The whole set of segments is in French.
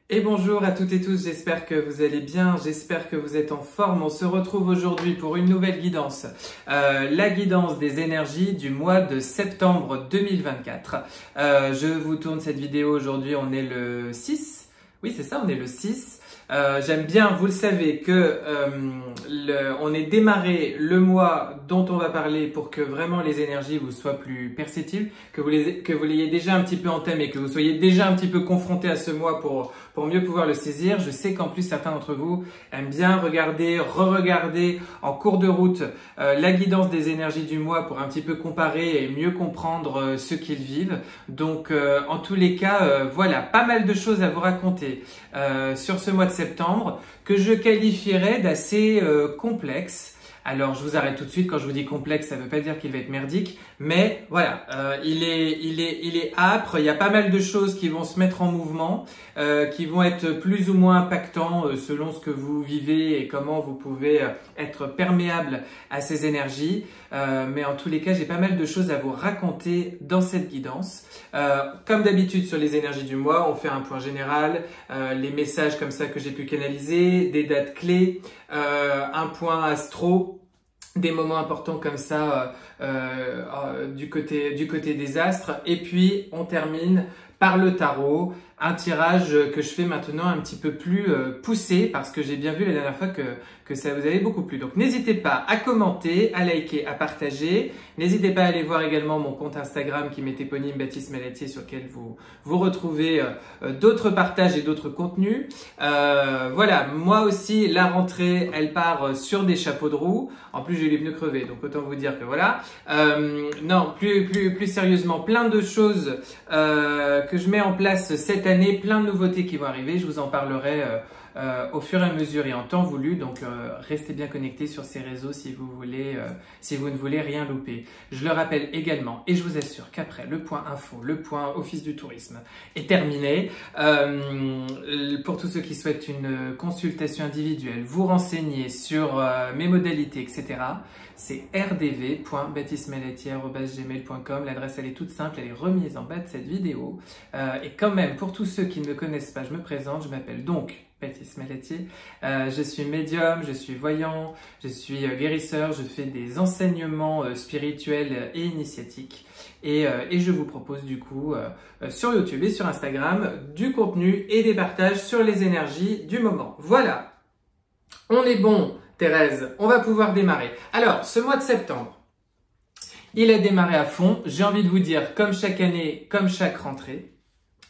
Et bonjour à toutes et tous, j'espère que vous allez bien, j'espère que vous êtes en forme. On se retrouve aujourd'hui pour une nouvelle guidance, la guidance des énergies du mois de septembre 2024. Je vous tourne cette vidéo aujourd'hui, on est le 6, oui c'est ça, on est le 6. J'aime bien, vous le savez, que on ait démarré le mois dont on va parler pour que vraiment les énergies vous soient plus perceptibles, que vous l'ayez déjà un petit peu en thème et que vous soyez déjà un petit peu confronté à ce mois pour mieux pouvoir le saisir. Je sais qu'en plus certains d'entre vous aiment bien regarder, re-regarder en cours de route la guidance des énergies du mois pour un petit peu comparer et mieux comprendre ce qu'ils vivent. Donc en tous les cas, voilà, pas mal de choses à vous raconter sur ce mois de septembre que je qualifierais d'assez complexe. Alors je vous arrête tout de suite, quand je vous dis complexe, ça ne veut pas dire qu'il va être merdique, mais voilà, il est âpre, il y a pas mal de choses qui vont se mettre en mouvement, qui vont être plus ou moins impactants selon ce que vous vivez et comment vous pouvez être perméable à ces énergies. Mais en tous les cas, j'ai pas mal de choses à vous raconter dans cette guidance. Comme d'habitude sur les énergies du mois, on fait un point général, les messages comme ça que j'ai pu canaliser, des dates clés, un point astro, des moments importants comme ça du côté des astres, et puis on termine par le tarot, un tirage que je fais maintenant un petit peu plus poussé parce que j'ai bien vu la dernière fois que ça vous avait beaucoup plu. Donc n'hésitez pas à commenter, à liker, à partager. N'hésitez pas à aller voir également mon compte Instagram qui m'est éponyme Baptiste Malatier, sur lequel vous retrouvez d'autres partages et d'autres contenus. Voilà, moi aussi la rentrée elle part sur des chapeaux de roue. En plus j'ai les pneus crevés, donc autant vous dire que voilà. Non, plus sérieusement, plein de choses que je mets en place cette année, plein de nouveautés qui vont arriver. Je vous en parlerai au fur et à mesure et en temps voulu. Donc restez bien connectés sur ces réseaux si vous ne voulez rien louper. Je le rappelle également et je vous assure qu'après le point info, le point office du tourisme est terminé. Pour tous ceux qui souhaitent une consultation individuelle, vous renseigner sur mes modalités, etc. C'est rdv.baptistemalatier@gmail.com. L'adresse elle est toute simple, elle est remise en bas de cette vidéo. Et quand même, pour tous ceux qui ne me connaissent pas, je me présente, je m'appelle donc Baptiste Malatier. Je suis médium, je suis voyant, je suis guérisseur, je fais des enseignements spirituels et initiatiques. Et je vous propose du coup sur YouTube et sur Instagram du contenu et des partages sur les énergies du moment. Voilà, on est bon Thérèse, on va pouvoir démarrer. Alors, ce mois de septembre, il a démarré à fond. J'ai envie de vous dire, comme chaque année, comme chaque rentrée.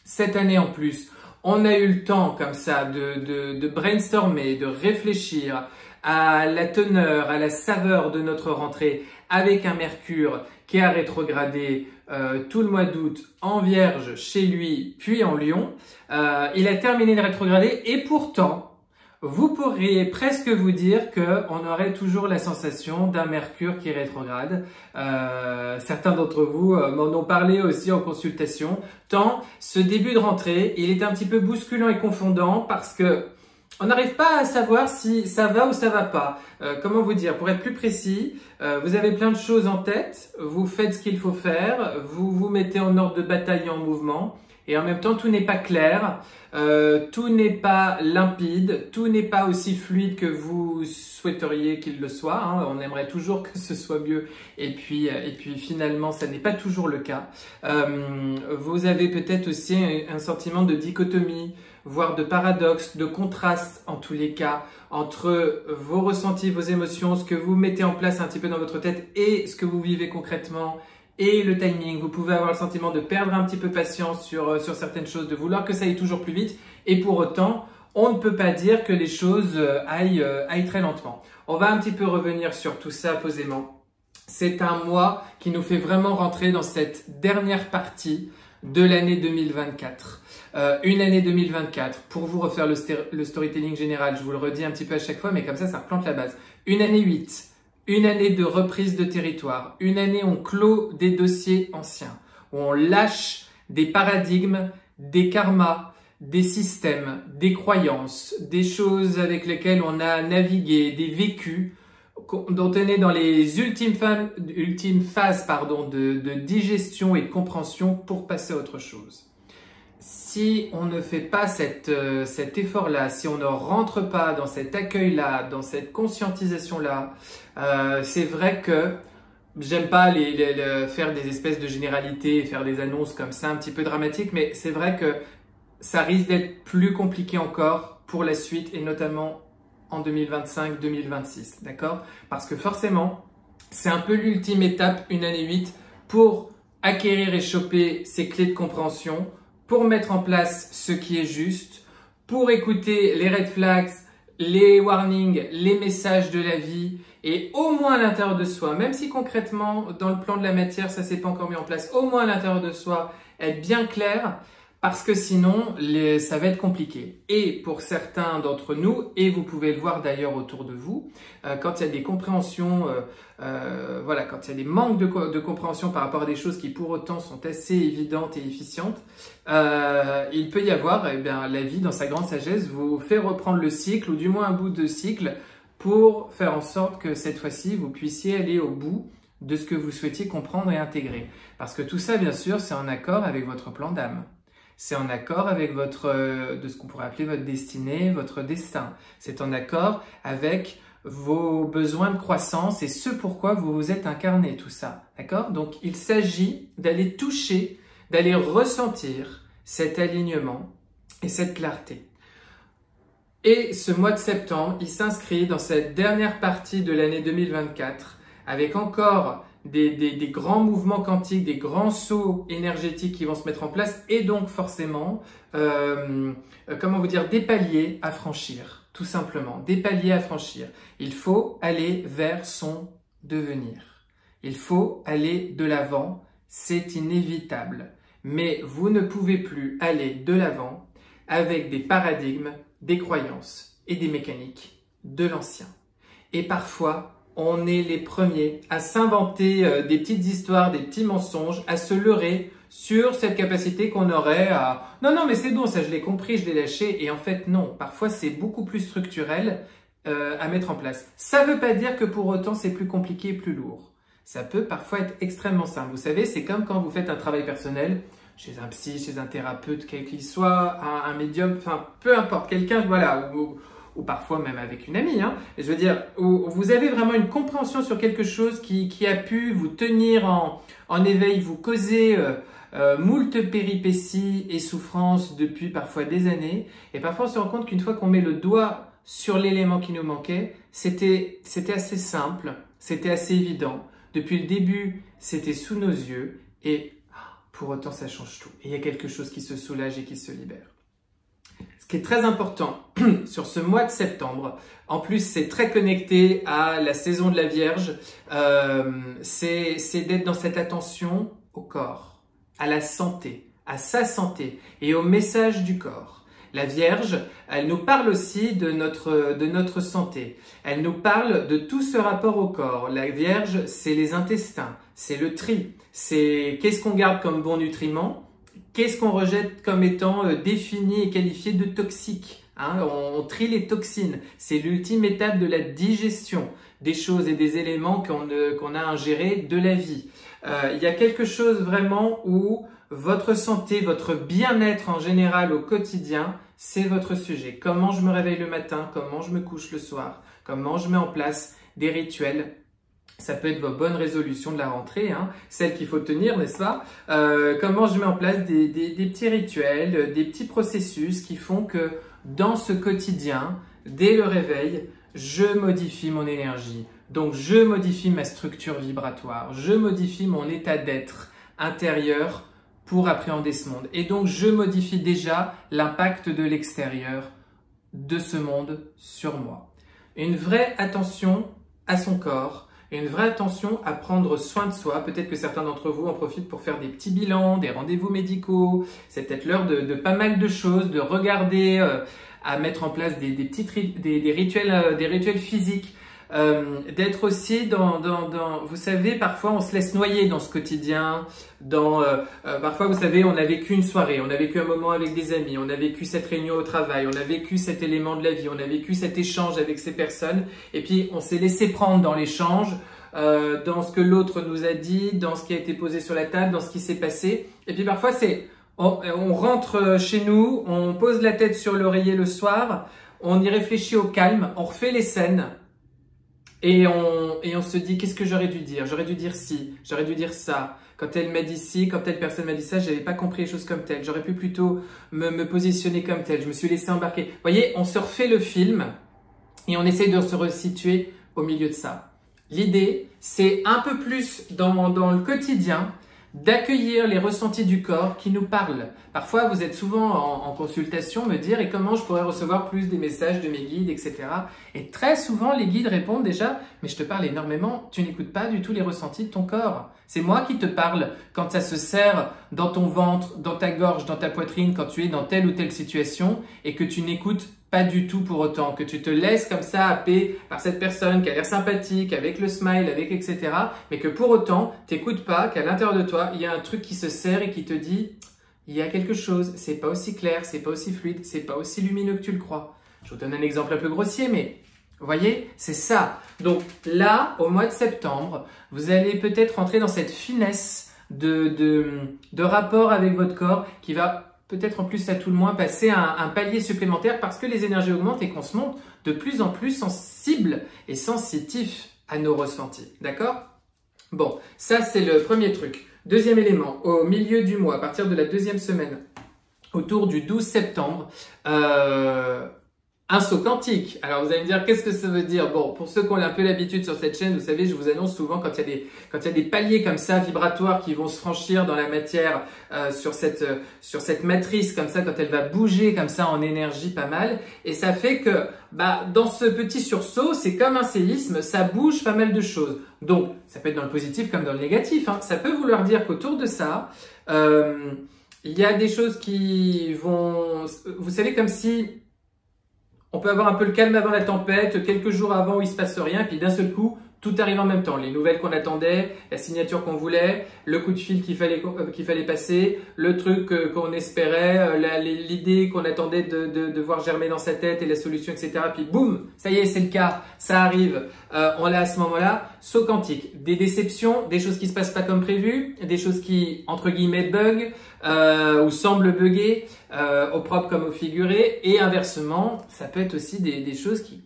Cette année en plus, on a eu le temps comme ça de brainstormer, de réfléchir à la teneur, à la saveur de notre rentrée avec un Mercure qui a rétrogradé tout le mois d'août en Vierge chez lui, puis en Lion. Il a terminé de rétrograder et pourtant, vous pourriez presque vous dire qu'on aurait toujours la sensation d'un Mercure qui rétrograde. Certains d'entre vous m'en ont parlé aussi en consultation. Tant ce début de rentrée, il est un petit peu bousculant et confondant parce que on n'arrive pas à savoir si ça va ou ça va pas. Comment vous dire? Pour être plus précis, vous avez plein de choses en tête, vous faites ce qu'il faut faire, vous vous mettez en ordre de bataille et en mouvement. Et en même temps, tout n'est pas clair, tout n'est pas limpide, tout n'est pas aussi fluide que vous souhaiteriez qu'il le soit. Hein. On aimerait toujours que ce soit mieux et puis finalement, ça n'est pas toujours le cas. Vous avez peut-être aussi un sentiment de dichotomie, voire de paradoxe, de contraste en tous les cas, entre vos ressentis, vos émotions, ce que vous mettez en place un petit peu dans votre tête et ce que vous vivez concrètement. Et le timing, vous pouvez avoir le sentiment de perdre un petit peu patience sur certaines choses, de vouloir que ça aille toujours plus vite. Et pour autant, on ne peut pas dire que les choses aillent très lentement. On va un petit peu revenir sur tout ça posément. C'est un mois qui nous fait vraiment rentrer dans cette dernière partie de l'année 2024. Une année 2024, pour vous refaire le storytelling général, je vous le redis un petit peu à chaque fois, mais comme ça replante la base. Une année 8. Une année de reprise de territoire, une année où on clôt des dossiers anciens, où on lâche des paradigmes, des karmas, des systèmes, des croyances, des choses avec lesquelles on a navigué, des vécus, dont on est dans les ultimes phases de digestion et de compréhension pour passer à autre chose. si on ne fait pas cet effort-là, si on ne rentre pas dans cet accueil-là, dans cette conscientisation-là, c'est vrai que j'aime pas faire des espèces de généralités, faire des annonces comme ça un petit peu dramatiques, mais c'est vrai que ça risque d'être plus compliqué encore pour la suite et notamment en 2025-2026, d'accord? Parce que forcément, c'est un peu l'ultime étape, une année 8, pour acquérir et choper ces clés de compréhension, pour mettre en place ce qui est juste, pour écouter les red flags, les warnings, les messages de la vie et au moins à l'intérieur de soi, même si concrètement dans le plan de la matière ça s'est pas encore mis en place, au moins à l'intérieur de soi, être bien clair parce que sinon ça va être compliqué. Et pour certains d'entre nous, et vous pouvez le voir d'ailleurs autour de vous, quand il y a des compréhensions, voilà, quand il y a des manques de compréhension par rapport à des choses qui pour autant sont assez évidentes et efficientes, il peut y avoir, eh bien, la vie dans sa grande sagesse vous fait reprendre le cycle ou du moins un bout de cycle pour faire en sorte que cette fois-ci vous puissiez aller au bout de ce que vous souhaitiez comprendre et intégrer. Parce que tout ça, bien sûr, c'est en accord avec votre plan d'âme. C'est en accord avec de ce qu'on pourrait appeler votre destinée, votre destin. C'est en accord avec vos besoins de croissance et ce pourquoi vous vous êtes incarné, tout ça. D'accord? Donc, il s'agit d'aller toucher, d'aller ressentir cet alignement et cette clarté. Et ce mois de septembre, il s'inscrit dans cette dernière partie de l'année 2024 avec encore des grands mouvements quantiques, des grands sauts énergétiques qui vont se mettre en place et donc forcément, comment vous dire, des paliers à franchir, tout simplement, des paliers à franchir. Il faut aller vers son devenir. Il faut aller de l'avant, c'est inévitable. Mais vous ne pouvez plus aller de l'avant avec des paradigmes, des croyances et des mécaniques de l'ancien. Et parfois, on est les premiers à s'inventer des petites histoires, des petits mensonges, à se leurrer sur cette capacité qu'on aurait à « Non, non, mais c'est bon, ça je l'ai compris, je l'ai lâché. » Et en fait, non. Parfois, c'est beaucoup plus structurel à mettre en place. Ça ne veut pas dire que pour autant, c'est plus compliqué et plus lourd. Ça peut parfois être extrêmement simple. Vous savez, c'est comme quand vous faites un travail personnel chez un psy, chez un thérapeute, quel qu'il soit, un médium, enfin, peu importe, quelqu'un, voilà, ou parfois même avec une amie, hein. Je veux dire, où vous avez vraiment une compréhension sur quelque chose qui a pu vous tenir en éveil, vous causer moult péripéties et souffrances depuis parfois des années. Et parfois, on se rend compte qu'une fois qu'on met le doigt sur l'élément qui nous manquait, c'était assez simple, c'était assez évident. Depuis le début, c'était sous nos yeux et pour autant, ça change tout. Et il y a quelque chose qui se soulage et qui se libère. Ce qui est très important sur ce mois de septembre, en plus c'est très connecté à la saison de la Vierge, c'est d'être dans cette attention au corps, à la santé, à sa santé et au message du corps. La Vierge, elle nous parle aussi de notre santé. Elle nous parle de tout ce rapport au corps. La Vierge, c'est les intestins, c'est le tri, c'est qu'est-ce qu'on garde comme bons nutriments, qu'est-ce qu'on rejette comme étant défini et qualifié de toxique, hein? On trie les toxines. C'est l'ultime étape de la digestion des choses et des éléments qu'on a ingérés de la vie. Il y a quelque chose vraiment où votre santé, votre bien-être en général au quotidien, c'est votre sujet. Comment je me réveille le matin, comment je me couche le soir, comment je mets en place des rituels. Ça peut être vos bonnes résolutions de la rentrée, hein, celles qu'il faut tenir, n'est-ce pas? Comment je mets en place des petits rituels, des petits processus qui font que dans ce quotidien, dès le réveil, je modifie mon énergie. Donc, je modifie ma structure vibratoire, je modifie mon état d'être intérieur pour appréhender ce monde. Et donc, je modifie déjà l'impact de l'extérieur de ce monde sur moi. Une vraie attention à son corps, et une vraie attention à prendre soin de soi. Peut-être que certains d'entre vous en profitent pour faire des petits bilans, des rendez-vous médicaux. C'est peut-être l'heure de pas mal de choses, de regarder, à mettre en place des rituels physiques. D'être aussi vous savez, parfois on se laisse noyer dans ce quotidien, parfois vous savez, on a vécu une soirée, on a vécu un moment avec des amis, on a vécu cette réunion au travail, on a vécu cet élément de la vie, on a vécu cet échange avec ces personnes et puis on s'est laissé prendre dans l'échange, dans ce que l'autre nous a dit, dans ce qui a été posé sur la table, dans ce qui s'est passé et puis parfois On rentre chez nous, on pose la tête sur l'oreiller le soir, on y réfléchit au calme, on refait les scènes et on se dit qu'est-ce que j'aurais dû dire? J'aurais dû dire ci, j'aurais dû dire ça. Quand elle m'a dit ci, quand telle personne m'a dit ça, j'avais pas compris les choses comme telle. J'aurais pu plutôt me positionner comme tel. Je me suis laissé embarquer. Vous voyez, on se refait le film et on essaye de se resituer au milieu de ça. L'idée, c'est un peu plus dans le quotidien d'accueillir les ressentis du corps qui nous parlent. Parfois, vous êtes souvent en consultation, me dire et comment je pourrais recevoir plus des messages de mes guides, etc. Et très souvent, les guides répondent déjà, mais je te parle énormément, tu n'écoutes pas du tout les ressentis de ton corps. C'est moi qui te parle quand ça se serre dans ton ventre, dans ta gorge, dans ta poitrine, quand tu es dans telle ou telle situation et que tu n'écoutes pas du tout pour autant, que tu te laisses comme ça happer par cette personne qui a l'air sympathique, avec le smile, avec etc. Mais que pour autant, t'écoutes pas, qu'à l'intérieur de toi, il y a un truc qui se serre et qui te dit il y a quelque chose, c'est pas aussi clair, c'est pas aussi fluide, c'est pas aussi lumineux que tu le crois. Je vous donne un exemple un peu grossier, mais vous voyez, c'est ça. Donc là, au mois de septembre, vous allez peut-être entrer dans cette finesse de rapport avec votre corps qui va peut-être en plus à tout le moins passer un palier supplémentaire parce que les énergies augmentent et qu'on se montre de plus en plus sensible et sensitif à nos ressentis. D'accord? Bon, ça c'est le premier truc. Deuxième élément, au milieu du mois, à partir de la deuxième semaine, autour du 12 septembre, un saut quantique. Alors vous allez me dire, qu'est-ce que ça veut dire? Bon, pour ceux qui ont un peu l'habitude sur cette chaîne, vous savez, je vous annonce souvent quand il y a des paliers comme ça, vibratoires, qui vont se franchir dans la matière, sur cette matrice comme ça, quand elle va bouger comme ça en énergie pas mal. Et ça fait que, dans ce petit sursaut, c'est comme un séisme, ça bouge pas mal de choses. Donc, ça peut être dans le positif comme dans le négatif, hein. Ça peut vouloir dire qu'autour de ça, il y a des choses qui vont, vous savez, comme si on peut avoir un peu le calme avant la tempête, quelques jours avant où il se passe rien, et puis d'un seul coup, tout arrive en même temps. Les nouvelles qu'on attendait, la signature qu'on voulait, le coup de fil qu'il fallait passer, le truc qu'on espérait, l'idée qu'on attendait de voir germer dans sa tête et la solution, etc. Puis boum, ça y est, c'est le cas, ça arrive. On l'a à ce moment-là, saut quantique. Des déceptions, des choses qui se passent pas comme prévu, des choses qui, entre guillemets, bug ou semblent bugger, au propre comme au figuré. Et inversement, ça peut être aussi des choses qui,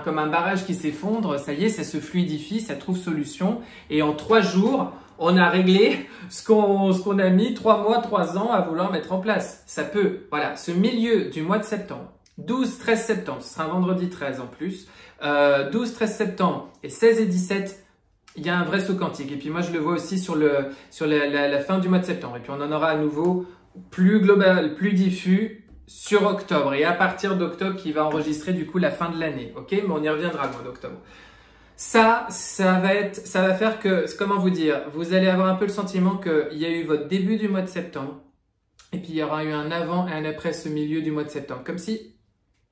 comme un barrage qui s'effondre, ça y est, ça se fluidifie, ça trouve solution. Et en 3 jours, on a réglé ce qu'on a mis 3 mois, 3 ans à vouloir mettre en place. Ça peut, voilà, ce milieu du mois de septembre, 12-13 septembre, ce sera un vendredi 13 en plus, 12-13 septembre et 16 et 17, il y a un vrai saut quantique. Et puis moi, je le vois aussi sur la fin du mois de septembre. Et puis on en aura à nouveau plus global, plus diffus, sur octobre et à partir d'octobre qui va enregistrer du coup la fin de l'année, ok? Mais on y reviendra le mois d'octobre. Ça va faire que, comment vous dire, vous allez avoir un peu le sentiment qu'il y a eu votre début du mois de septembre et puis il y aura eu un avant et un après ce milieu du mois de septembre. Comme si,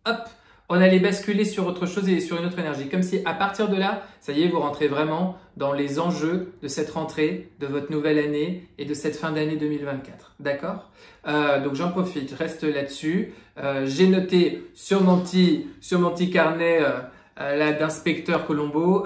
hop, on allait basculer sur autre chose et sur une autre énergie. Comme si à partir de là, ça y est, vous rentrez vraiment dans les enjeux de cette rentrée, de votre nouvelle année et de cette fin d'année 2024. D'accord? Donc j'en profite, je reste là-dessus. J'ai noté sur mon petit carnet là d'inspecteur Colombo,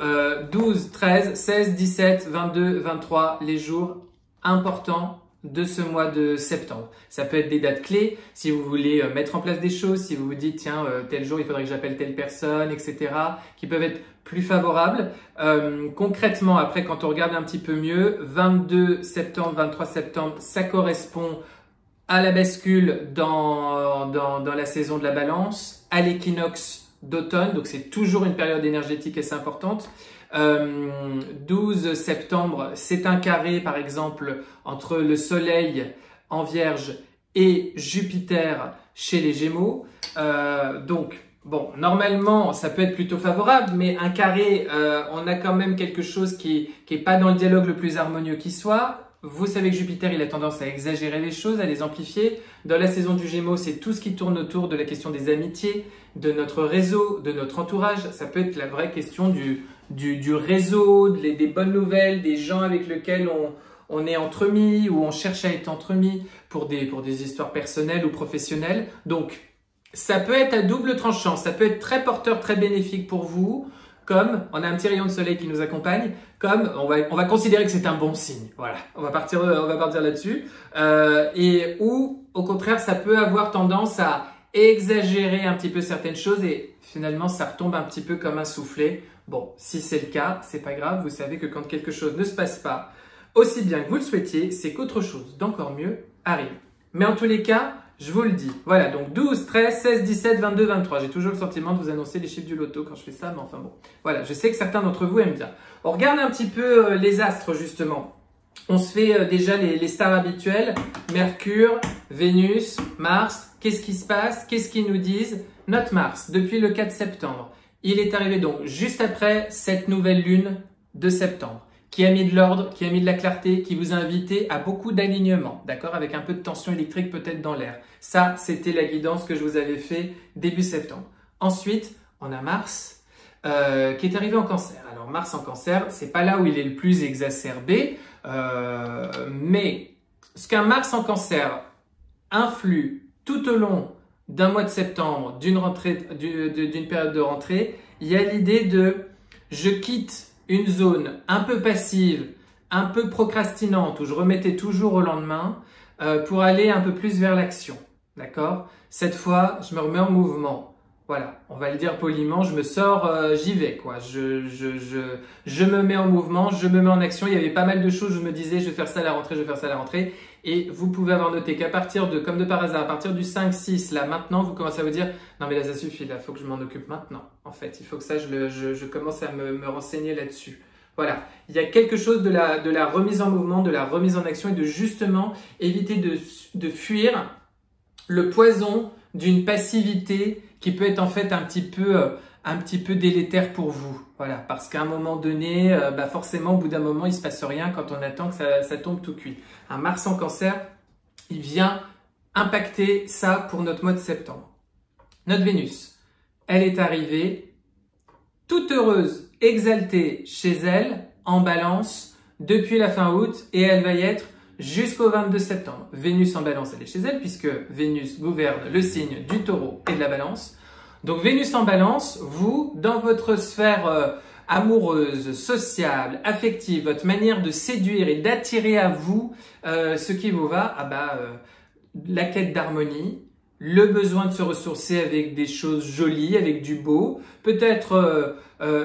12, 13, 16, 17, 22, 23, les jours importants de ce mois de septembre. Ça peut être des dates clés, si vous voulez mettre en place des choses, si vous vous dites tiens tel jour il faudrait que j'appelle telle personne, etc. qui peuvent être plus favorables. Concrètement après quand on regarde un petit peu mieux, 22 septembre, 23 septembre, ça correspond à la bascule dans la saison de la balance, à l'équinoxe d'automne, donc c'est toujours une période énergétique assez importante. 12 septembre, c'est un carré par exemple entre le soleil en vierge et Jupiter chez les Gémeaux. Donc bon, normalement ça peut être plutôt favorable, mais un carré, on a quand même quelque chose qui est pas dans le dialogue le plus harmonieux qui soit. Vous savez que Jupiter, il a tendance à exagérer les choses, à les amplifier. Dans la saison du Gémeaux, c'est tout ce qui tourne autour de la question des amitiés, de notre réseau, de notre entourage. Ça peut être la vraie question du réseau, des bonnes nouvelles, des gens avec lesquels on est entremis ou on cherche à être entremis pour des histoires personnelles ou professionnelles. Donc, ça peut être à double tranchant. Ça peut être très porteur, très bénéfique pour vous. comme, on a un petit rayon de soleil qui nous accompagne, comme on va considérer que c'est un bon signe. Voilà, on va partir là-dessus. Et ou, au contraire, ça peut avoir tendance à exagérer un petit peu certaines choses et finalement, ça retombe un petit peu comme un soufflet. Bon, si c'est le cas, c'est pas grave. Vous savez que quand quelque chose ne se passe pas aussi bien que vous le souhaitiez, c'est qu'autre chose d'encore mieux arrive. Mais en tous les cas, je vous le dis. Voilà, donc 12, 13, 16, 17, 22, 23. J'ai toujours le sentiment de vous annoncer les chiffres du loto quand je fais ça, mais enfin bon. Voilà, je sais que certains d'entre vous aiment bien. On regarde un petit peu les astres, justement. On se fait déjà les stars habituelles. Mercure, Vénus, Mars. Qu'est-ce qui se passe? Qu'est-ce qu'ils nous disent? Notre Mars, depuis le 4 septembre. Il est arrivé donc juste après cette nouvelle lune de septembre, qui a mis de l'ordre, qui a mis de la clarté, qui vous a invité à beaucoup d'alignement, d'accord, avec un peu de tension électrique peut-être dans l'air. Ça, c'était la guidance que je vous avais fait début septembre. Ensuite, on a Mars qui est arrivé en Cancer. Alors Mars en Cancer, c'est pas là où il est le plus exacerbé, mais ce qu'un Mars en Cancer influe tout au long d'un mois de septembre, d'une période de rentrée, il y a l'idée de je quitte une zone un peu passive, un peu procrastinante, où je remettais toujours au lendemain, pour aller un peu plus vers l'action. D'accord? Cette fois, je me remets en mouvement. Voilà, on va le dire poliment, je me sors, j'y vais, quoi. Je me mets en mouvement, je me mets en action. Il y avait pas mal de choses, je me disais, je vais faire ça à la rentrée, je vais faire ça à la rentrée. Et vous pouvez avoir noté qu'à partir de, comme de par hasard, à partir du 5-6, là, maintenant, vous commencez à vous dire, non mais là, ça suffit, là, il faut que je m'en occupe maintenant. En fait, il faut que ça, je commence à me renseigner là-dessus. Voilà, il y a quelque chose de la remise en mouvement, de la remise en action et de justement éviter de fuir le poison d'une passivité qui peut être en fait un petit peu délétère pour vous. Voilà, parce qu'à un moment donné, forcément, au bout d'un moment, il se passe rien quand on attend que ça tombe tout cuit. Un Mars en Cancer, il vient impacter ça pour notre mois de septembre. Notre Vénus, elle est arrivée toute heureuse, exaltée chez elle, en Balance, depuis la fin août, et elle va y être jusqu'au 22 septembre. Vénus en Balance, elle est chez elle, puisque Vénus gouverne le signe du Taureau et de la Balance. Donc Vénus en Balance, vous, dans votre sphère amoureuse, sociable, affective, votre manière de séduire et d'attirer à vous ce qui vous va, la quête d'harmonie, le besoin de se ressourcer avec des choses jolies, avec du beau, peut-être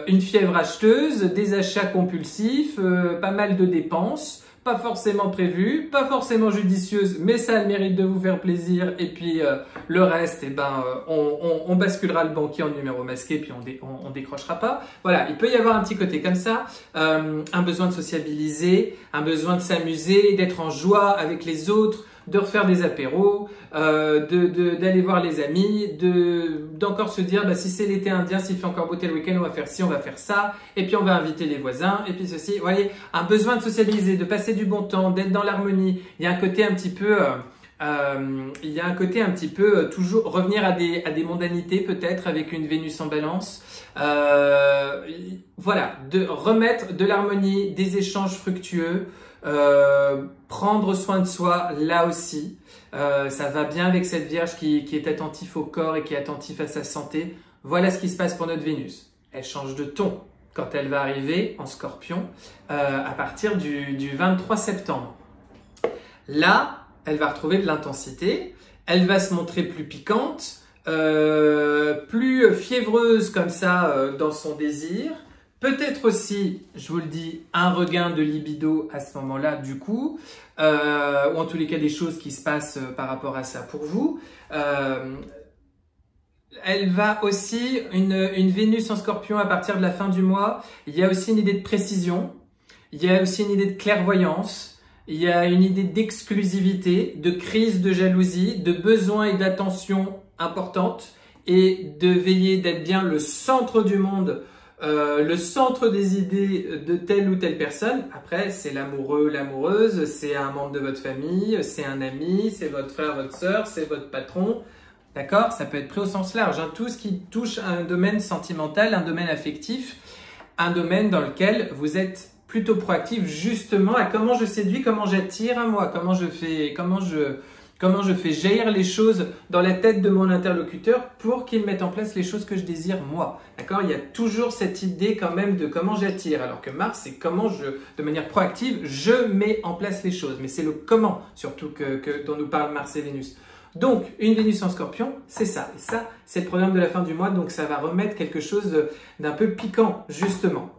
une fièvre acheteuse, des achats compulsifs, pas mal de dépenses, pas forcément prévues, pas forcément judicieuses, mais ça a le mérite de vous faire plaisir. Et puis le reste, on basculera le banquier en numéro masqué, puis on décrochera pas. Voilà, il peut y avoir un petit côté comme ça, un besoin de sociabiliser, un besoin de s'amuser, d'être en joie avec les autres, de refaire des apéros, d'aller voir les amis, d'encore se dire si c'est l'été indien, s'il fait encore beau tel week-end, on va faire ci, on va faire ça, et puis on va inviter les voisins, et puis ceci. Vous voyez, un besoin de socialiser, de passer du bon temps, d'être dans l'harmonie. Il y a un côté un petit peu, toujours revenir à des mondanités peut-être avec une Vénus en Balance. Voilà, de remettre de l'harmonie, des échanges fructueux. Prendre soin de soi là aussi, ça va bien avec cette Vierge qui est attentif au corps et qui est attentif à sa santé. Voilà ce qui se passe pour notre Vénus. Elle change de ton quand elle va arriver en Scorpion à partir du 23 septembre. Là, elle va retrouver de l'intensité, elle va se montrer plus piquante, plus fiévreuse comme ça dans son désir. Peut-être aussi, je vous le dis, un regain de libido à ce moment-là du coup, ou en tous les cas des choses qui se passent par rapport à ça pour vous. Elle va aussi, une Vénus en Scorpion à partir de la fin du mois, il y a aussi une idée de précision, il y a aussi une idée de clairvoyance, il y a une idée d'exclusivité, de crise de jalousie, de besoin et d'attention importante et de veiller d'être bien le centre du monde, le centre des idées de telle ou telle personne. Après, c'est l'amoureux, l'amoureuse, c'est un membre de votre famille, c'est un ami, c'est votre frère, votre sœur, c'est votre patron. D'accord? Ça peut être pris au sens large, hein. Tout ce qui touche à un domaine sentimental, un domaine affectif, un domaine dans lequel vous êtes plutôt proactif justement à comment je séduis, comment j'attire à moi, comment je Comment je fais jaillir les choses dans la tête de mon interlocuteur pour qu'il mette en place les choses que je désire moi. D'accord? Il y a toujours cette idée quand même de comment j'attire. Alors que Mars, c'est comment de manière proactive, je mets en place les choses. Mais c'est le comment surtout dont nous parle Mars et Vénus. Donc, une Vénus en Scorpion, c'est ça. Et ça, c'est le programme de la fin du mois. Donc, ça va remettre quelque chose d'un peu piquant, justement.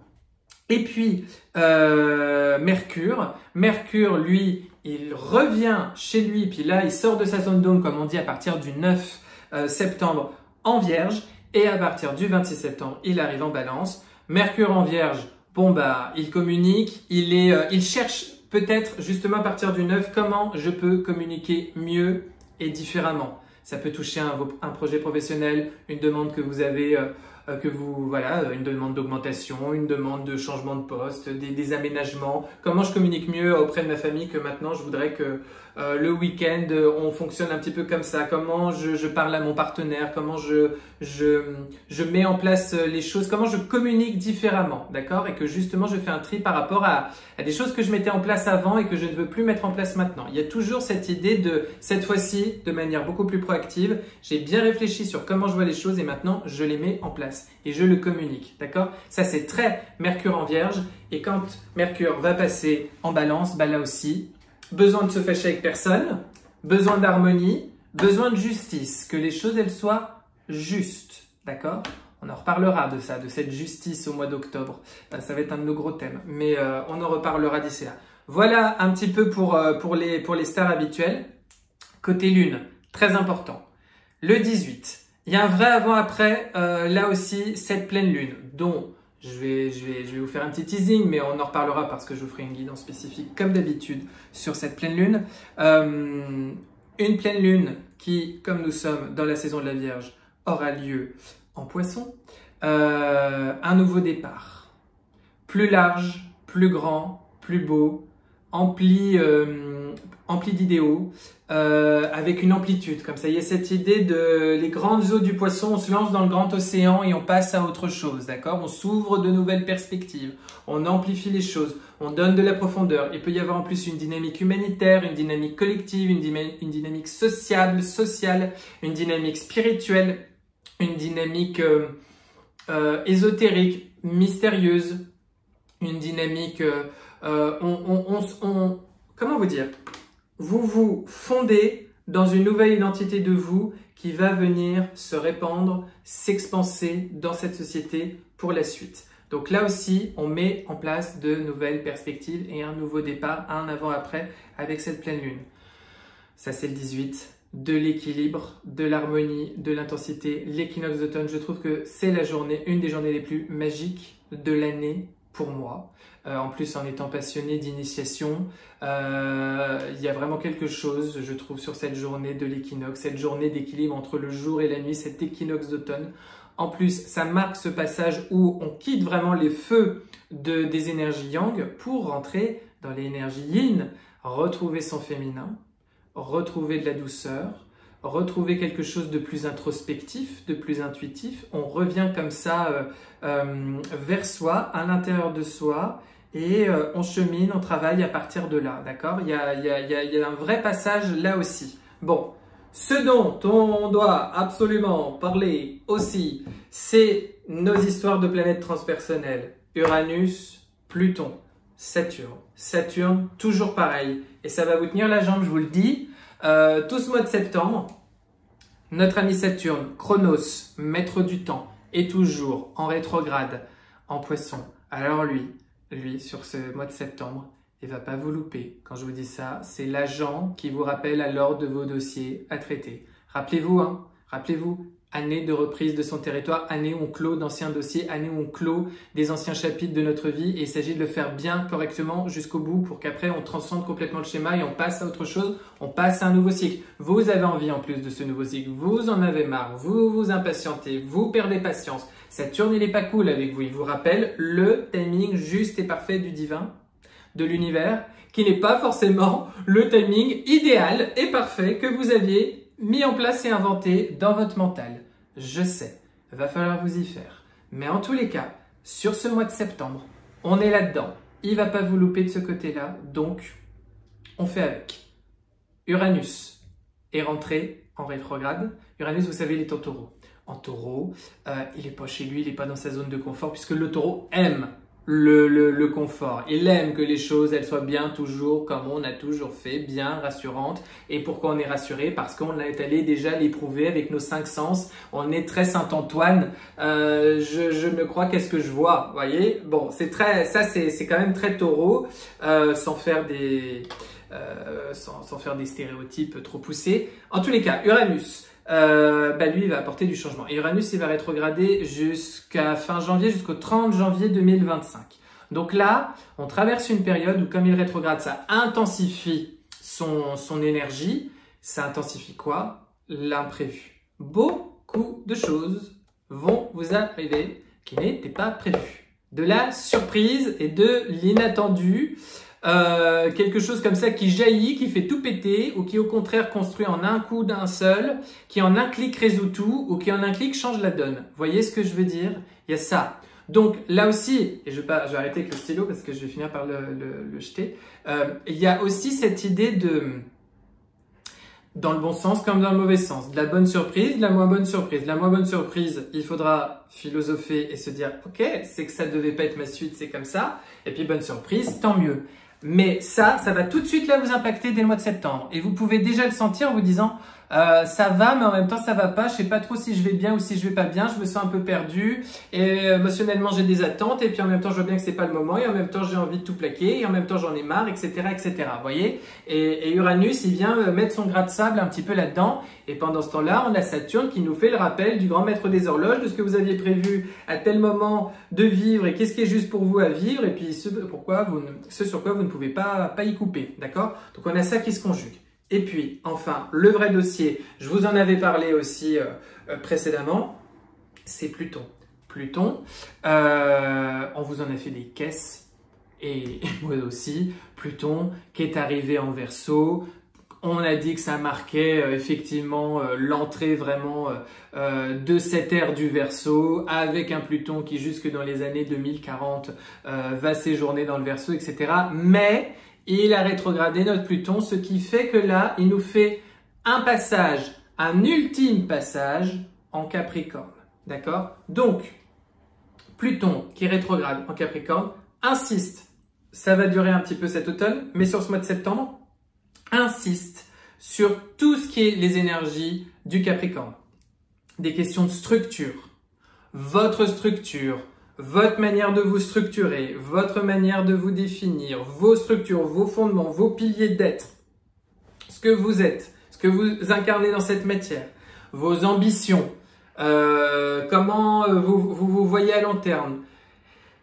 Et puis, Mercure. Mercure, lui, il revient chez lui, puis là, il sort de sa zone d'ombre, comme on dit, à partir du 9 septembre en Vierge. Et à partir du 26 septembre, il arrive en Balance. Mercure en Vierge, bon bah, il communique, il cherche peut-être justement à partir du 9 comment je peux communiquer mieux et différemment. Ça peut toucher un projet professionnel, une demande que vous avez, voilà, une demande d'augmentation, une demande de changement de poste, des aménagements. Comment je communique mieux auprès de ma famille que maintenant je voudrais que le week-end on fonctionne un petit peu comme ça. Comment je parle à mon partenaire, comment je mets en place les choses, comment je communique différemment, d'accord? Et que justement je fais un tri par rapport à des choses que je mettais en place avant et que je ne veux plus mettre en place maintenant. Il y a toujours cette idée de, cette fois-ci, de manière beaucoup plus proactive, j'ai bien réfléchi sur comment je vois les choses et maintenant je les mets en place et je le communique, d'accord? Ça c'est très Mercure en Vierge et quand Mercure va passer en Balance, bah là aussi, besoin de se fâcher avec personne, besoin d'harmonie, besoin de justice, que les choses elles soient justes, d'accord? On en reparlera de ça, de cette justice au mois d'octobre. Ça va être un de nos gros thèmes, mais on en reparlera d'ici là. Voilà un petit peu pour les stars habituelles. Côté Lune, très important. Le 18, il y a un vrai avant-après, là aussi, cette pleine Lune, dont je vais vous faire un petit teasing, mais on en reparlera parce que je vous ferai une guidance spécifique comme d'habitude sur cette pleine Lune. Une pleine Lune qui, comme nous sommes dans la saison de la Vierge, aura lieu en Poisson. Un nouveau départ, plus large, plus grand, plus beau, empli d'idéaux, avec une amplitude. Comme ça, il y a cette idée de les grandes eaux du Poisson, on se lance dans le grand océan et on passe à autre chose, d'accord? On s'ouvre de nouvelles perspectives, on amplifie les choses, on donne de la profondeur. Il peut y avoir en plus une dynamique humanitaire, une dynamique collective, une dynamique sociale, une dynamique spirituelle, une dynamique ésotérique, mystérieuse, une dynamique... comment vous dire? Vous vous fondez dans une nouvelle identité de vous qui va venir se répandre, s'expanser dans cette société pour la suite. Donc là aussi, on met en place de nouvelles perspectives et un nouveau départ, un avant-après avec cette pleine lune. Ça, c'est le 18. De l'équilibre, de l'harmonie, de l'intensité, l'équinoxe d'automne. Je trouve que c'est la journée, une des journées les plus magiques de l'année pour moi. En plus, en étant passionné d'initiation, il y a vraiment quelque chose, je trouve, sur cette journée de l'équinoxe, cette journée d'équilibre entre le jour et la nuit, cet équinoxe d'automne. En plus, ça marque ce passage où on quitte vraiment les feux des énergies yang pour rentrer dans les énergies yin, retrouver son féminin, retrouver de la douceur, retrouver quelque chose de plus introspectif, de plus intuitif. On revient comme ça vers soi, à l'intérieur de soi, et on chemine, on travaille à partir de là, d'accord? Il y a un vrai passage là aussi. Bon, ce dont on doit absolument parler aussi, c'est nos histoires de planètes transpersonnelles. Uranus, Pluton, Saturne. Saturne, toujours pareil. Et ça va vous tenir la jambe, je vous le dis. Tout ce mois de septembre, notre ami Saturne, Chronos, maître du temps, est toujours en rétrograde, en Poisson. Alors lui, sur ce mois de septembre, il ne va pas vous louper. Quand je vous dis ça, c'est l'agent qui vous rappelle à l'ordre de vos dossiers à traiter. Rappelez-vous, hein, rappelez-vous, année de reprise de son territoire, année où on clôt d'anciens dossiers, année où on clôt des anciens chapitres de notre vie et il s'agit de le faire bien, correctement, jusqu'au bout pour qu'après on transcende complètement le schéma et on passe à autre chose, on passe à un nouveau cycle. Vous avez envie en plus de ce nouveau cycle, vous en avez marre, vous vous impatientez, vous perdez patience. Saturne, il n'est pas cool avec vous, il vous rappelle le timing juste et parfait du divin, de l'univers, qui n'est pas forcément le timing idéal et parfait que vous aviez mis en place et inventé dans votre mental. Je sais, va falloir vous y faire. Mais en tous les cas, sur ce mois de septembre, on est là-dedans. Il ne va pas vous louper de ce côté-là, donc on fait avec. Uranus, est rentré en rétrograde. Uranus, vous savez, il est en taureau. En taureau, il n'est pas chez lui, il n'est pas dans sa zone de confort, puisque le taureau aime le confort. Il aime que les choses, elles soient bien toujours comme on a toujours fait, bien rassurantes. Et pourquoi on est rassuré? Parce qu'on est allé déjà l'éprouver avec nos 5 sens. On est très Saint-Antoine. Je me crois, qu'est-ce que je vois? Vous voyez? Bon, c'est quand même très taureau, sans faire des stéréotypes trop poussés. En tous les cas, Uranus, lui, il va apporter du changement. Et Uranus, il va rétrograder jusqu'à fin janvier, jusqu'au 30 janvier 2025. Donc là, on traverse une période où, comme il rétrograde, ça intensifie son énergie. Ça intensifie quoi? L'imprévu. Beaucoup de choses vont vous arriver qui n'étaient pas prévues. De la surprise et de l'inattendu. Quelque chose comme ça qui jaillit, qui fait tout péter, ou qui au contraire construit en un coup d'un seul, qui en un clic résout tout, ou qui en un clic change la donne. Vous voyez ce que je veux dire? Il y a ça. Donc là aussi, et je vais arrêter avec le stylo parce que je vais finir par le jeter, il y a aussi cette idée de, dans le bon sens comme dans le mauvais sens, de la bonne surprise, de la moins bonne surprise. La moins bonne surprise, il faudra philosopher et se dire « Ok, c'est que ça ne devait pas être ma suite, c'est comme ça. » Et puis bonne surprise, tant mieux. Mais ça va tout de suite là vous impacter dès le mois de septembre. Et vous pouvez déjà le sentir en vous disant ça va, mais en même temps ça va pas. Je sais pas trop si je vais bien ou si je vais pas bien. Je me sens un peu perdu. Et émotionnellement j'ai des attentes. Et puis en même temps je vois bien que c'est pas le moment. Et en même temps j'ai envie de tout plaquer. Et en même temps j'en ai marre, etc., etc. Vous voyez? Et Uranus il vient mettre son grain de sable un petit peu là-dedans. Et pendant ce temps-là, on a Saturne qui nous fait le rappel du grand maître des horloges, de ce que vous aviez prévu à tel moment de vivre et qu'est-ce qui est juste pour vous à vivre et puis ce sur quoi vous ne pouvez pas y couper. D'accord? Donc on a ça qui se conjugue. Et puis, enfin, le vrai dossier, je vous en avais parlé aussi précédemment, c'est Pluton. Pluton, on vous en a fait des caisses et moi aussi. Pluton qui est arrivé en Verseau. On a dit que ça marquait effectivement l'entrée vraiment de cette ère du Verseau, avec un Pluton qui jusque dans les années 2040 va séjourner dans le Verseau, etc. Mais il a rétrogradé notre Pluton, ce qui fait que là, il nous fait un passage, un ultime passage en Capricorne. D'accord? Donc, Pluton qui rétrograde en Capricorne, insiste, ça va durer un petit peu cet automne, mais sur ce mois de septembre, insiste sur tout ce qui est les énergies du Capricorne. Des questions de structure, votre manière de vous structurer, votre manière de vous définir, vos structures, vos fondements, vos piliers d'être, ce que vous êtes, ce que vous incarnez dans cette matière, vos ambitions, comment vous voyez à long terme.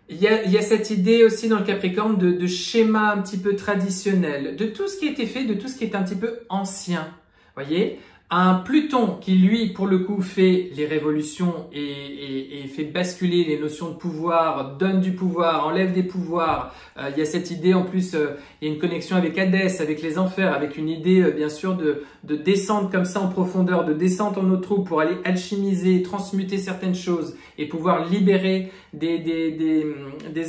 Il y a cette idée aussi dans le Capricorne de schéma un petit peu traditionnel, de tout ce qui a été fait, de tout ce qui est un petit peu ancien. Voyez, un Pluton qui, lui, pour le coup, fait les révolutions et fait basculer les notions de pouvoir, donne du pouvoir, enlève des pouvoirs. Il y a cette idée, en plus, il y a une connexion avec Hadès, avec les enfers, avec une idée, bien sûr, de descendre comme ça en profondeur, de descente en eau trouble pour aller alchimiser, transmuter certaines choses et pouvoir libérer des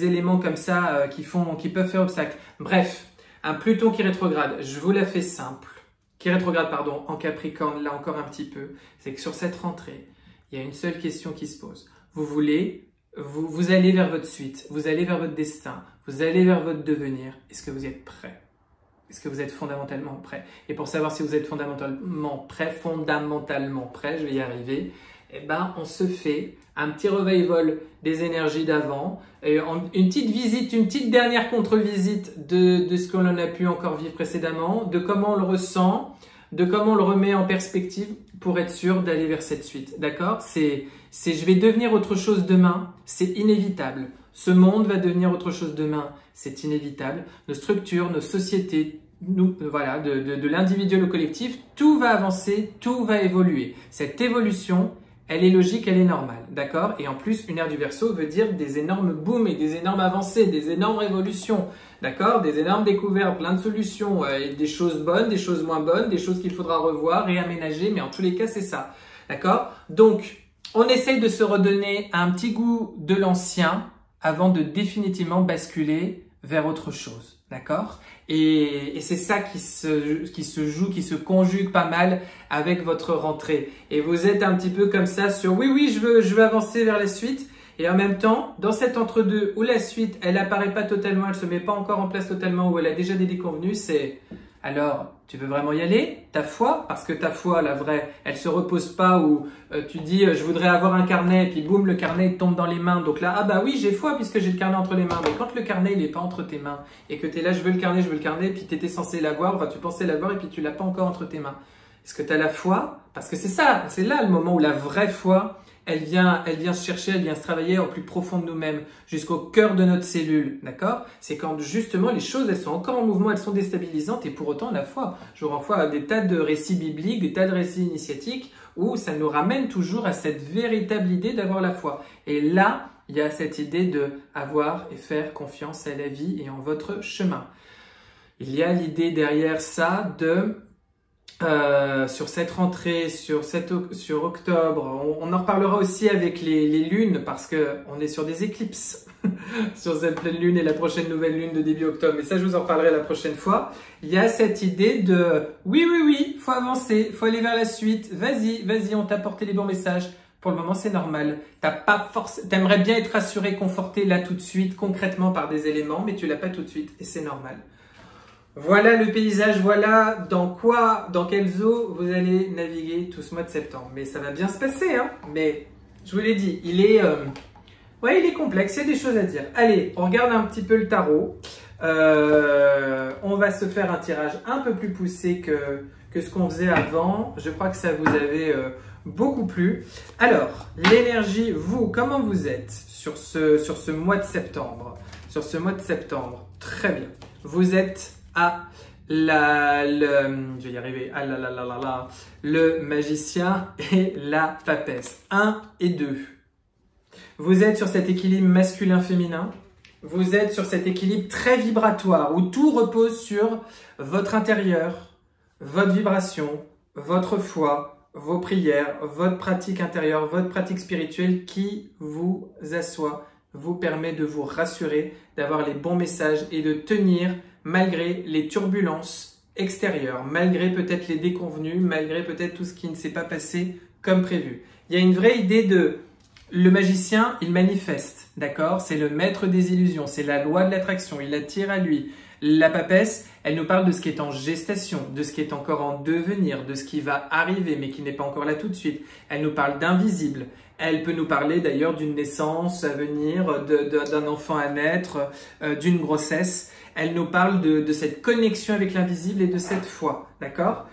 éléments comme ça qui peuvent faire obstacle. Bref, un Pluton qui rétrograde, je vous la fais simple. Qui rétrograde, pardon, en Capricorne, là encore un petit peu, c'est que sur cette rentrée, il y a une seule question qui se pose. Vous allez vers votre suite, vous allez vers votre destin, vous allez vers votre devenir. Est-ce que vous êtes prêt? Est-ce que vous êtes fondamentalement prêt? Et pour savoir si vous êtes fondamentalement prêt, je vais y arriver, eh ben, on se fait un petit revival des énergies d'avant, une petite visite, une petite dernière contre-visite de ce qu'on a pu encore vivre précédemment, de comment on le ressent, de comment on le remet en perspective pour être sûr d'aller vers cette suite. D'accord? Je vais devenir autre chose demain, c'est inévitable. Ce monde va devenir autre chose demain, c'est inévitable. Nos structures, nos sociétés, voilà, de l'individuel au collectif, tout va avancer, tout va évoluer. Cette évolution, elle est logique, elle est normale, d'accord? Et en plus, une ère du Verseau veut dire des énormes booms et des énormes avancées, des énormes révolutions, d'accord? Des énormes découvertes, plein de solutions, et des choses bonnes, des choses moins bonnes, des choses qu'il faudra revoir, réaménager, mais en tous les cas, c'est ça, d'accord? Donc, on essaye de se redonner un petit goût de l'ancien avant de définitivement basculer vers autre chose, d'accord? Et c'est ça qui se joue, qui se conjugue pas mal avec votre rentrée. Et vous êtes un petit peu comme ça sur oui, je veux avancer vers la suite. Et en même temps, dans cet entre-deux où la suite, elle apparaît pas totalement, elle se met pas encore en place totalement, où elle a déjà des déconvenues, c'est alors, tu veux vraiment y aller? Ta foi? Parce que ta foi, la vraie, elle se repose pas où tu dis je voudrais avoir un carnet, et puis boum, le carnet il tombe dans les mains. Donc là, ah bah oui, j'ai foi puisque j'ai le carnet entre les mains. Mais quand le carnet il est pas entre tes mains et que tu es là, je veux le carnet, et puis tu étais censé l'avoir, enfin tu pensais l'avoir et puis tu l'as pas encore entre tes mains. Est-ce que tu as la foi? Parce que c'est ça, c'est là le moment où la vraie foi, elle vient se chercher, elle vient se travailler au plus profond de nous-mêmes, jusqu'au cœur de notre cellule, d'accord? C'est quand justement les choses, elles sont encore en mouvement, elles sont déstabilisantes et pour autant la foi. Je vous renvoie à des tas de récits bibliques, des tas de récits initiatiques où ça nous ramène toujours à cette véritable idée d'avoir la foi. Et là, il y a cette idée de avoir et faire confiance à la vie et en votre chemin. Il y a l'idée derrière ça de sur cette rentrée, sur octobre, on en reparlera aussi avec les lunes parce que on est sur des éclipses sur cette pleine lune et la prochaine nouvelle lune de début octobre. Mais ça, je vous en reparlerai la prochaine fois. Il y a cette idée de oui, faut avancer, faut aller vers la suite. Vas-y, on t'a apporté les bons messages. Pour le moment, c'est normal. T'aimerais bien être rassuré, conforté là tout de suite, concrètement par des éléments, mais tu l'as pas tout de suite et c'est normal. Voilà le paysage, voilà dans quelles eaux vous allez naviguer tout ce mois de septembre. Mais ça va bien se passer, hein. Mais je vous l'ai dit, il est complexe, il y a des choses à dire. Allez, on regarde un petit peu le tarot. On va se faire un tirage un peu plus poussé que ce qu'on faisait avant. Je crois que ça vous avait beaucoup plu. Alors, l'énergie, vous, comment vous êtes sur ce mois de septembre? Sur ce mois de septembre, très bien. Vous êtes je vais y arriver, le magicien et la papesse, 1 et 2. Vous êtes sur cet équilibre masculin-féminin, vous êtes sur cet équilibre très vibratoire où tout repose sur votre intérieur, votre vibration, votre foi, vos prières, votre pratique intérieure, votre pratique spirituelle qui vous assoit, vous permet de vous rassurer, d'avoir les bons messages et de tenir malgré les turbulences extérieures, malgré peut-être les déconvenues, malgré peut-être tout ce qui ne s'est pas passé comme prévu. Il y a une vraie idée de le magicien, il manifeste, d'accord? C'est le maître des illusions, c'est la loi de l'attraction, il attire à lui. La papesse, elle nous parle de ce qui est en gestation, de ce qui est encore en devenir, de ce qui va arriver mais qui n'est pas encore là tout de suite. Elle nous parle d'invisible. Elle peut nous parler d'ailleurs d'une naissance à venir, d'un enfant à naître, d'une grossesse. Elle nous parle de cette connexion avec l'invisible et de cette foi, d'accord?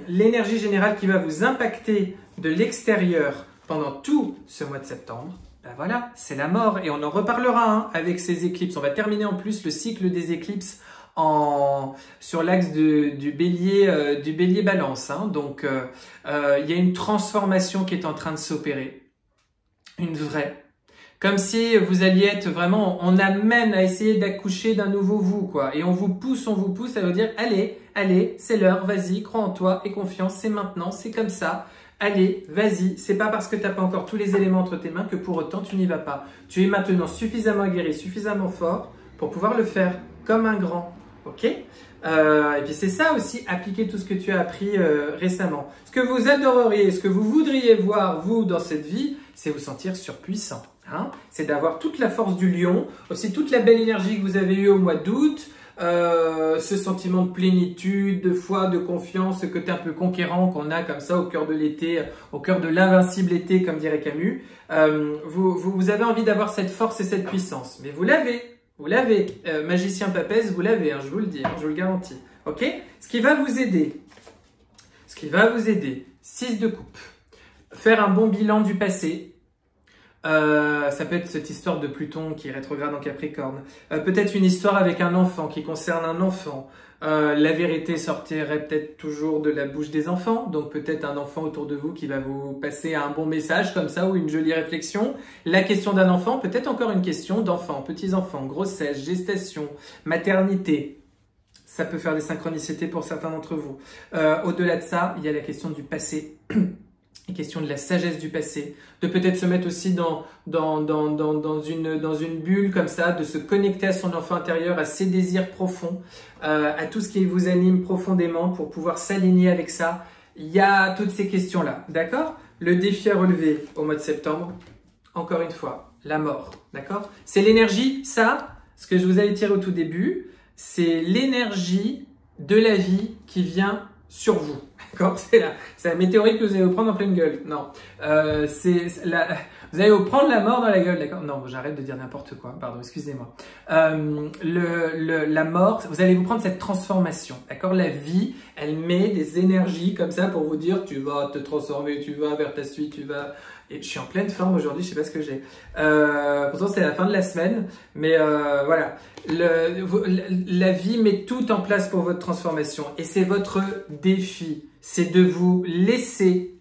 L'énergie générale qui va vous impacter de l'extérieur pendant tout ce mois de septembre, ben voilà, c'est la mort. Et on en reparlera avec ces éclipses. On va terminer en plus le cycle des éclipses sur l'axe du bélier balance. Donc, il y a une transformation qui est en train de s'opérer. Une vraie. Comme si vous alliez être vraiment, on amène à essayer d'accoucher d'un nouveau vous, quoi. Et on vous pousse, ça veut dire, allez, c'est l'heure, vas-y, crois en toi et confiance, c'est maintenant, c'est comme ça. Allez, vas-y, c'est pas parce que tu n'as pas encore tous les éléments entre tes mains que pour autant tu n'y vas pas. Tu es maintenant suffisamment aguerri, suffisamment fort pour pouvoir le faire comme un grand. Ok? Et puis c'est ça aussi, appliquer tout ce que tu as appris récemment. Ce que vous adoreriez, ce que vous voudriez voir, vous, dans cette vie, c'est vous sentir surpuissant. C'est d'avoir toute la force du lion, aussi toute la belle énergie que vous avez eue au mois d'août, ce sentiment de plénitude, de foi, de confiance, ce côté un peu conquérant qu'on a comme ça au cœur de l'été, au cœur de l'invincible été, comme dirait Camus. Vous avez envie d'avoir cette force et cette puissance, mais vous l'avez. Magicien papesse, vous l'avez, je vous le dis, je vous le garantis. Ok? Ce qui va vous aider, 6 de coupe, faire un bon bilan du passé. Ça peut être cette histoire de Pluton qui rétrograde en Capricorne. Peut-être une histoire avec un enfant qui concerne un enfant. La vérité sortirait peut-être toujours de la bouche des enfants. Donc peut-être un enfant autour de vous qui va vous passer un bon message comme ça ou une jolie réflexion. La question d'un enfant, peut-être encore une question d'enfants, petits-enfants, grossesse, gestation, maternité. Ça peut faire des synchronicités pour certains d'entre vous. Au-delà de ça, il y a la question du passé. les questions de la sagesse du passé, de peut-être se mettre aussi dans une bulle comme ça, de se connecter à son enfant intérieur, à ses désirs profonds, à tout ce qui vous anime profondément pour pouvoir s'aligner avec ça. Il y a toutes ces questions-là, d'accord? Le défi à relever au mois de septembre, encore une fois, la mort, d'accord? C'est l'énergie, ça, ce que je vous avais tiré au tout début, c'est l'énergie de la vie qui vient sur vous. D'accord, c'est la météorite que vous allez vous prendre en pleine gueule. Non, vous allez vous prendre la mort dans la gueule. D'accord. Non, j'arrête de dire n'importe quoi. Pardon, excusez-moi. La mort, vous allez vous prendre cette transformation. D'accord, la vie, elle met des énergies comme ça pour vous dire tu vas te transformer, tu vas vers ta suite, tu vas. Et je suis en pleine forme aujourd'hui, je sais pas ce que j'ai. Pourtant, c'est la fin de la semaine, mais voilà. La vie met tout en place pour votre transformation et c'est votre défi. C'est de vous laisser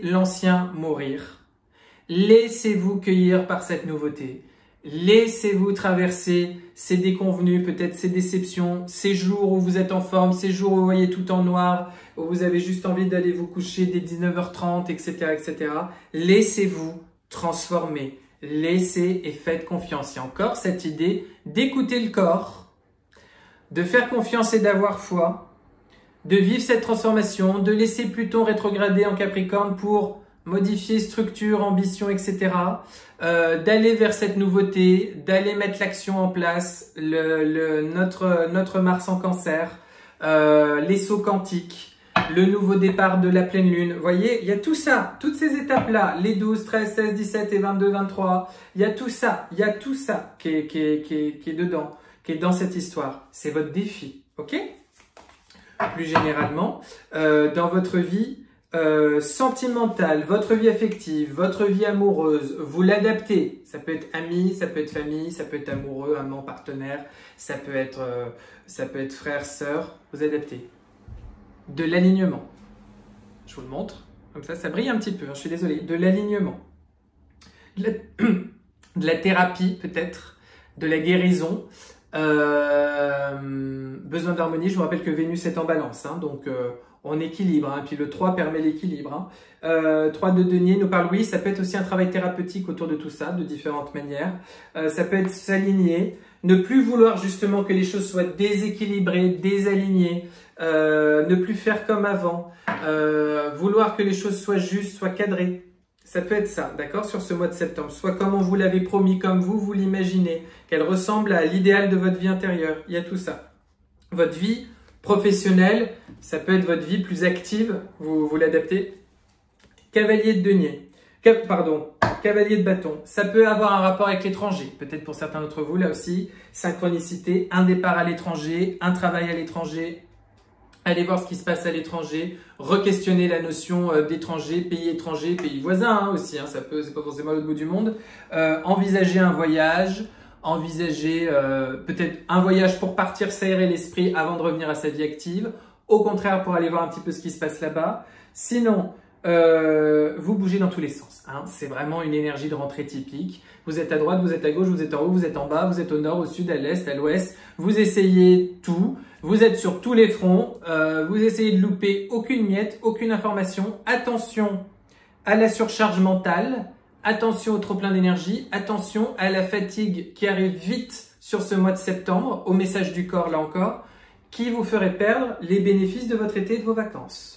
l'ancien mourir. Laissez-vous cueillir par cette nouveauté. Laissez-vous traverser ces déconvenus, peut-être ces déceptions, ces jours où vous êtes en forme, ces jours où vous voyez tout en noir, où vous avez juste envie d'aller vous coucher dès 19h30, etc., etc. Laissez-vous transformer. Laissez et faites confiance. Il y a encore cette idée d'écouter le corps, de faire confiance et d'avoir foi, de vivre cette transformation, de laisser Pluton rétrograder en Capricorne pour modifier structure, ambition, etc. D'aller vers cette nouveauté, d'aller mettre l'action en place, notre Mars en Cancer, les sauts quantiques, le nouveau départ de la pleine lune. Vous voyez, il y a tout ça, toutes ces étapes-là, les 12, 13, 16, 17 et 22, 23. Il y a tout ça qui est dedans, qui est dans cette histoire. C'est votre défi, ok? Plus généralement, dans votre vie sentimentale, votre vie affective, votre vie amoureuse, vous l'adaptez. Ça peut être ami, ça peut être famille, ça peut être amoureux, amant, partenaire, ça peut être frère, sœur, vous adaptez. De l'alignement. Je vous le montre, comme ça brille un petit peu, hein, je suis désolé. De l'alignement. De la thérapie peut-être, de la guérison. Besoin d'harmonie, je vous rappelle que Vénus est en balance, hein, donc on équilibre, hein, puis le 3 permet l'équilibre. Hein. 3 de denier nous parle, oui, ça peut être aussi un travail thérapeutique autour de tout ça, de différentes manières. Ça peut être s'aligner, ne plus vouloir justement que les choses soient déséquilibrées, désalignées, ne plus faire comme avant, vouloir que les choses soient justes, soient cadrées. Ça peut être ça, d'accord, sur ce mois de septembre. Soit comme on vous l'avait promis, comme vous l'imaginez, qu'elle ressemble à l'idéal de votre vie intérieure. Il y a tout ça. Votre vie professionnelle, ça peut être votre vie plus active, vous l'adaptez. Cavalier de denier, cavalier de bâton. Ça peut avoir un rapport avec l'étranger. Peut-être pour certains d'entre vous, là aussi, synchronicité, un départ à l'étranger, un travail à l'étranger. Allez voir ce qui se passe à l'étranger, re-questionner la notion d'étranger, pays voisin hein, aussi, hein, c'est pas forcément à l'autre bout du monde. Envisager un voyage, envisager peut-être un voyage pour partir s'aérer l'esprit avant de revenir à sa vie active. Au contraire, pour aller voir un petit peu ce qui se passe là-bas. Sinon, vous bougez dans tous les sens. Hein. C'est vraiment une énergie de rentrée typique. Vous êtes à droite, vous êtes à gauche, vous êtes en haut, vous êtes en bas, vous êtes au nord, au sud, à l'est, à l'ouest. Vous essayez tout. Vous êtes sur tous les fronts. Vous essayez de louper aucune miette, aucune information. Attention à la surcharge mentale. Attention au trop-plein d'énergie. Attention à la fatigue qui arrive vite sur ce mois de septembre. Au message du corps, là encore, qui vous ferait perdre les bénéfices de votre été et de vos vacances.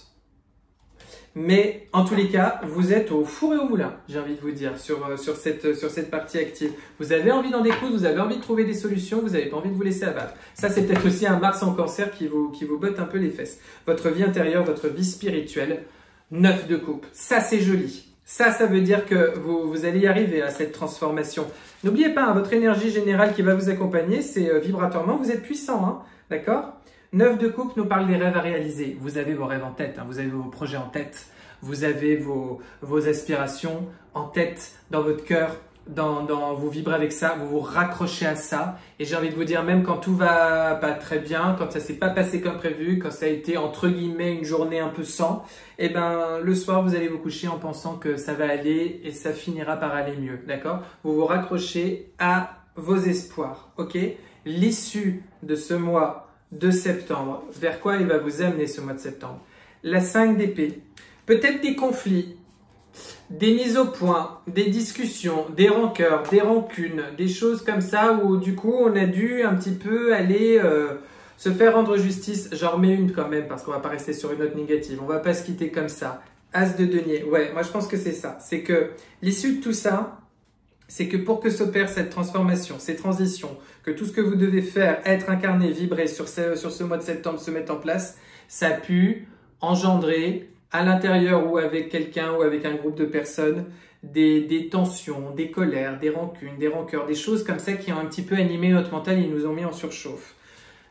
Mais en tous les cas, vous êtes au four et au moulin, j'ai envie de vous dire, sur cette partie active. Vous avez envie d'en découdre, vous avez envie de trouver des solutions, vous n'avez pas envie de vous laisser abattre. Ça, c'est peut-être aussi un Mars en Cancer qui vous botte un peu les fesses. Votre vie intérieure, votre vie spirituelle, 9 de coupe. Ça, c'est joli. Ça veut dire que vous allez y arriver à cette transformation. N'oubliez pas, hein, votre énergie générale qui va vous accompagner, c'est vibratoirement, vous êtes puissant, hein, d'accord ? 9 de coupe nous parle des rêves à réaliser. Vous avez vos rêves en tête, hein, vous avez vos projets en tête, vous avez vos aspirations en tête, dans votre cœur, vous vibrez avec ça, vous vous raccrochez à ça. Et j'ai envie de vous dire, même quand tout va pas très bien, quand ça s'est pas passé comme prévu, quand ça a été entre guillemets une journée un peu sans, eh ben le soir vous allez vous coucher en pensant que ça va aller et ça finira par aller mieux, d'accord? Vous vous raccrochez à vos espoirs, ok? L'issue de ce mois de septembre, vers quoi il va vous amener ce mois de septembre? La 5 d'épée. peut-être des conflits, des mises au point, des discussions, des rancœurs, des rancunes, des choses comme ça où du coup on a dû un petit peu aller se faire rendre justice. J'en remets une quand même parce qu'on va pas rester sur une note négative. On va pas se quitter comme ça. As de denier. Ouais, moi je pense que c'est ça. C'est que l'issue de tout ça, c'est que pour que s'opère cette transformation, ces transitions, que tout ce que vous devez faire, être incarné, vibrer sur ce mois de septembre se mette en place, ça a pu engendrer à l'intérieur ou avec quelqu'un ou avec un groupe de personnes des tensions, des colères, des rancunes, des rancœurs, des choses comme ça qui ont un petit peu animé notre mental et nous ont mis en surchauffe.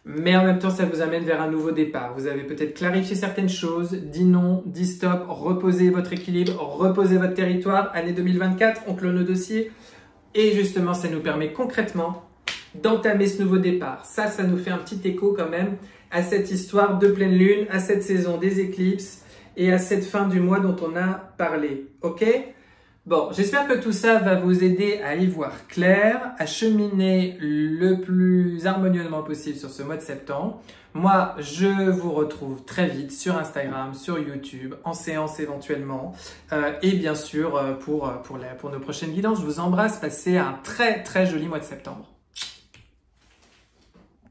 Mais en même temps, ça vous amène vers un nouveau départ. Vous avez peut-être clarifié certaines choses, dit non, dit stop, reposez votre équilibre, reposez votre territoire. Année 2024, on clone le dossier. Et justement, ça nous permet concrètement d'entamer ce nouveau départ. Ça nous fait un petit écho quand même à cette histoire de pleine lune, à cette saison des éclipses et à cette fin du mois dont on a parlé. Ok ? Bon, j'espère que tout ça va vous aider à y voir clair, à cheminer le plus harmonieusement possible sur ce mois de septembre. Moi, je vous retrouve très vite sur Instagram, sur YouTube, en séance éventuellement. Et bien sûr, pour nos prochaines guidances, je vous embrasse. Passez un très très joli mois de septembre.